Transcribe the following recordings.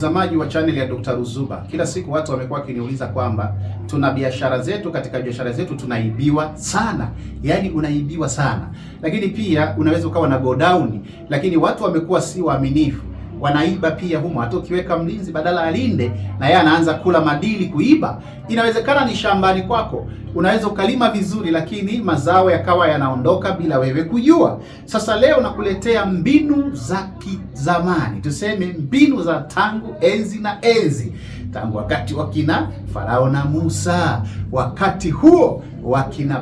Mtazamaji wa channel ya Dr. Ruzuba, kila siku watu wamekuwa wakiniuliza kwamba tuna biashara zetu, katika biashara zetu tunaibiwa sana. Yaani unaibiwa sana. Lakini pia unaweza ukawa na go down, lakini watu wamekuwa si waaminifu. Wanaiba pia humo. Hata ukiweka mlinzi badala alinde, na yeye anaanza kula madili kuiba. Inawezekana ni shambani kwako. Unaweza ukalima vizuri, lakini mazao yakawa yanaondoka bila wewe kujua. Sasa leo nakuletea mbinu za kizamani, tuseme mbinu za tangu enzi na enzi, tangu wakati wakina Farao na Musa. Wakati huo wakina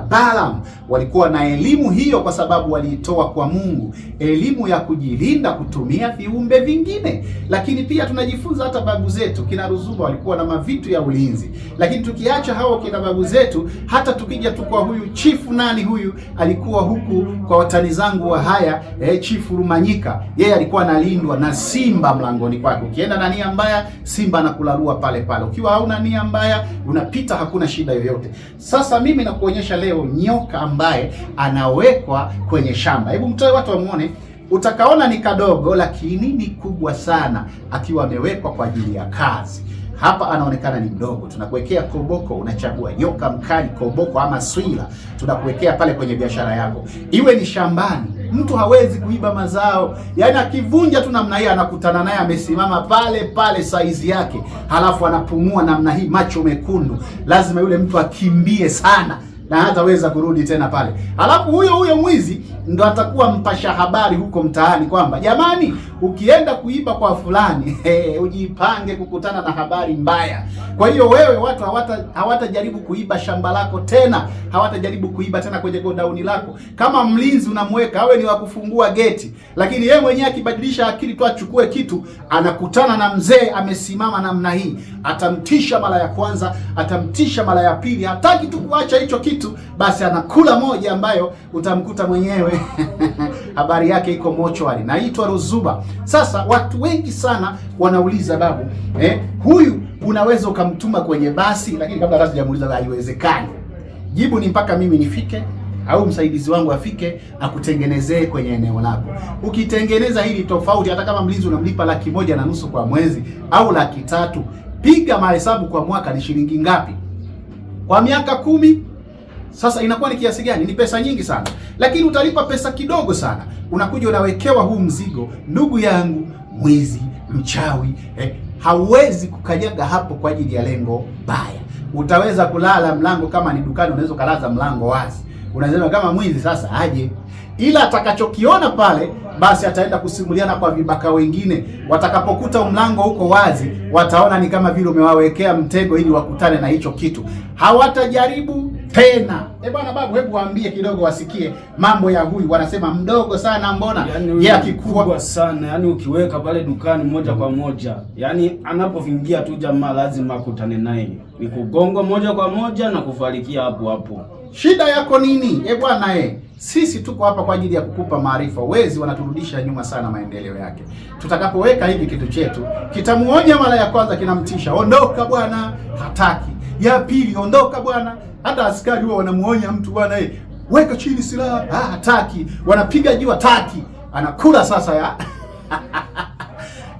Balaam walikuwa na elimu hiyo, kwa sababu waliitoa kwa Mungu, elimu ya kujilinda kutumia viumbe vingine. Lakini pia tunajifunza hata babu zetu kina Ruzuba walikuwa na mavitu ya ulinzi. Lakini tukiacha hao kina babu zetu, hata tukija tu kwa huyu chifu, nani huyu alikuwa huku kwa watani zangu wa haya, chifu Rumanyika, yeye alikuwa analindwa na simba mlangoni kwake. Ukienda na nia mbaya, simba anakularua pale pale. Ukiwa hauna nia mbaya, unapita, hakuna shida yoyote. Sasa mimi nakuonyesha leo nyoka ambaye anawekwa kwenye shamba. Hebu mtoe watu wamuone. Utakaona ni kadogo, lakini ni kubwa sana, akiwa amewekwa kwa ajili ya kazi. Hapa anaonekana ni mdogo. Tunakuwekea koboko, unachagua nyoka mkali, koboko ama swila. Tunakuwekea pale kwenye biashara yako, iwe ni shambani. Mtu hawezi kuiba mazao, yaani akivunja tu namna hii anakutana naye amesimama pale pale saizi yake, halafu anapumua namna hii, macho mekundu. Lazima yule mtu akimbie sana na hataweza kurudi tena pale. Halafu huyo mwizi ndo atakuwa mpasha habari huko mtaani kwamba jamani, ukienda kuiba kwa fulani ujipange kukutana na habari mbaya. Kwa hiyo wewe, watu hawatajaribu kuiba shamba lako tena, hawatajaribu kuiba tena kwenye godauni lako. Kama mlinzi unamweka awe ni wa kufungua geti, lakini yeye mwenyewe akibadilisha akili tu achukue kitu, anakutana na mzee amesimama namna hii, atamtisha mara ya kwanza, atamtisha mara ya pili, hataki tu kuacha hicho kitu, basi anakula moja ambayo utamkuta mwenyewe habari yake iko mochwari. Naitwa Ruzuba. Sasa watu wengi sana wanauliza babu, huyu unaweza ukamtuma kwenye basi? Lakini kabla hata sijamuuliza, haiwezekani. Jibu ni mpaka mimi nifike au msaidizi wangu afike akutengenezee kwenye eneo lako. Ukitengeneza hili tofauti, hata kama mlinzi unamlipa 1,500 kwa mwezi au 300,000, piga mahesabu kwa mwaka ni shilingi ngapi? Kwa miaka 10 sasa inakuwa ni kiasi gani? Ni pesa nyingi sana, lakini utalipa pesa kidogo sana. Unakuja unawekewa huu mzigo. Ndugu yangu, mwizi, mchawi, hauwezi kukanyaga hapo kwa ajili ya lengo baya. Utaweza kulala mlango, kama ni dukani unaweza kulaza mlango wazi. Unasema kama mwizi sasa aje, ila atakachokiona pale basi ataenda kusimuliana kwa vibaka wengine. Watakapokuta mlango uko wazi, wataona ni kama vile umewawekea mtego ili wakutane na hicho kitu. Hawatajaribu tena. Bwana babu, hebu waambie kidogo wasikie mambo ya huyu. Wanasema mdogo sana, mbona yeye akikua sana. Yaani ukiweka pale dukani moja kwa moja, yaani anapovingia tu jamaa lazima akutane naye, ni kugonga moja kwa moja na kufarikia hapo hapo. Shida yako nini? Bwana sisi tuko hapa kwa ajili ya kukupa maarifa. Wezi wanaturudisha nyuma sana maendeleo yake. Tutakapoweka hivi kitu chetu, kitamuonya mara ya kwanza, kinamtisha, ondoka bwana, hataki. Ya pili, ondoka bwana. Hata askari huwa wanamuonya mtu, bwana weka chini silaha, hataki. Wanapiga juu, hataki. Anakula sasa ya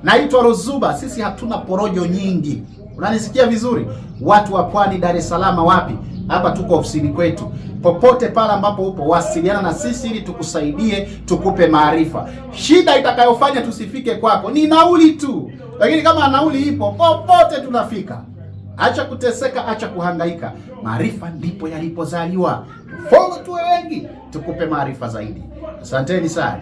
Naitwa Ruzuba. Sisi hatuna porojo nyingi. Unanisikia vizuri? Watu wa Pwani, Dar es Salaam, wapi? Hapa tuko ofisini kwetu. Popote pale ambapo upo, wasiliana na sisi ili tukusaidie, tukupe maarifa. Shida itakayofanya tusifike kwako ni nauli tu, lakini kama nauli ipo, popote tunafika. Acha kuteseka, acha kuhangaika. Maarifa ndipo yalipozaliwa. Follow tuwe wengi, tukupe maarifa zaidi. Asanteni sana.